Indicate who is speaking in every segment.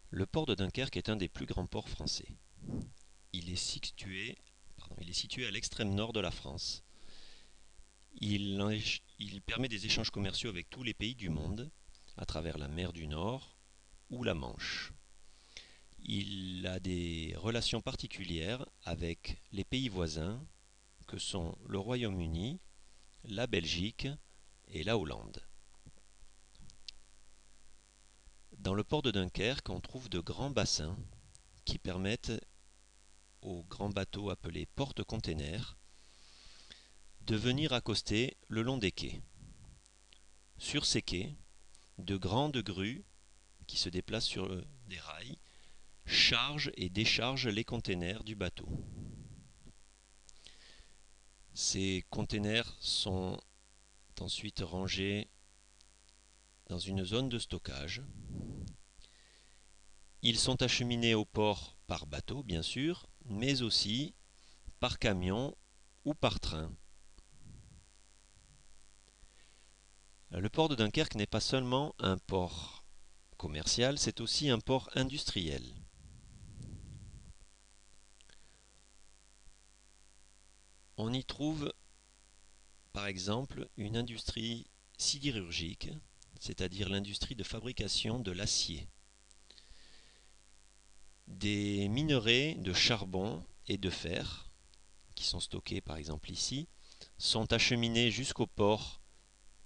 Speaker 1: Le port de Dunkerque est un des plus grands ports français. Il est situé à l'extrême nord de la France. Il permet des échanges commerciaux avec tous les pays du monde, à travers la mer du Nord ou la Manche. Il a des relations particulières avec les pays voisins, que sont le Royaume-Uni, la Belgique et la Hollande. Dans le port de Dunkerque, on trouve de grands bassins qui permettent aux grands bateaux appelés porte-containers de venir accoster le long des quais. Sur ces quais, de grandes grues qui se déplacent sur des rails chargent et déchargent les containers du bateau. Ces containers sont ensuite rangés dans une zone de stockage. Ils sont acheminés au port par bateau, bien sûr, mais aussi par camion ou par train. Le port de Dunkerque n'est pas seulement un port commercial, c'est aussi un port industriel. On y trouve par exemple une industrie sidérurgique, c'est-à-dire l'industrie de fabrication de l'acier. Des minerais de charbon et de fer, qui sont stockés par exemple ici, sont acheminés jusqu'au port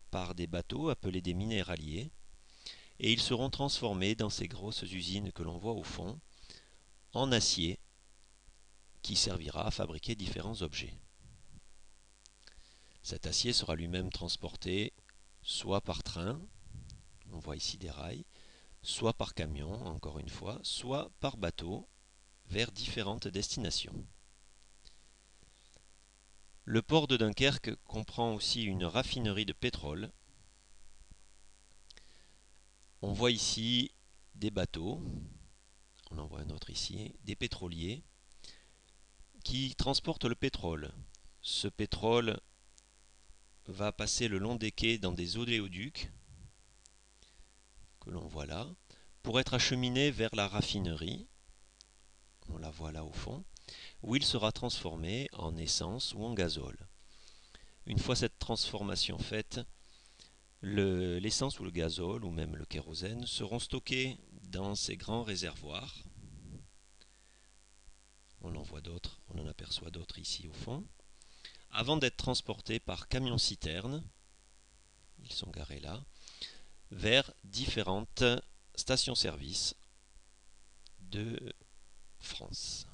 Speaker 1: par des bateaux appelés des minéraliers, et ils seront transformés dans ces grosses usines que l'on voit au fond, en acier, qui servira à fabriquer différents objets. Cet acier sera lui-même transporté soit par train, on voit ici des rails, soit par camion, encore une fois, soit par bateau, vers différentes destinations. Le port de Dunkerque comprend aussi une raffinerie de pétrole. On voit ici des bateaux, on en voit un autre ici, des pétroliers, qui transportent le pétrole. Ce pétrole va passer le long des quais dans des oléoducs, que l'on voit là, pour être acheminé vers la raffinerie, on la voit là au fond, où il sera transformé en essence ou en gazole. Une fois cette transformation faite, l'essence ou le gazole, ou même le kérosène, seront stockés dans ces grands réservoirs. On en voit d'autres, on en aperçoit d'autres ici au fond, avant d'être transportés par camions-citernes, ils sont garés là, vers différentes stations-service de France.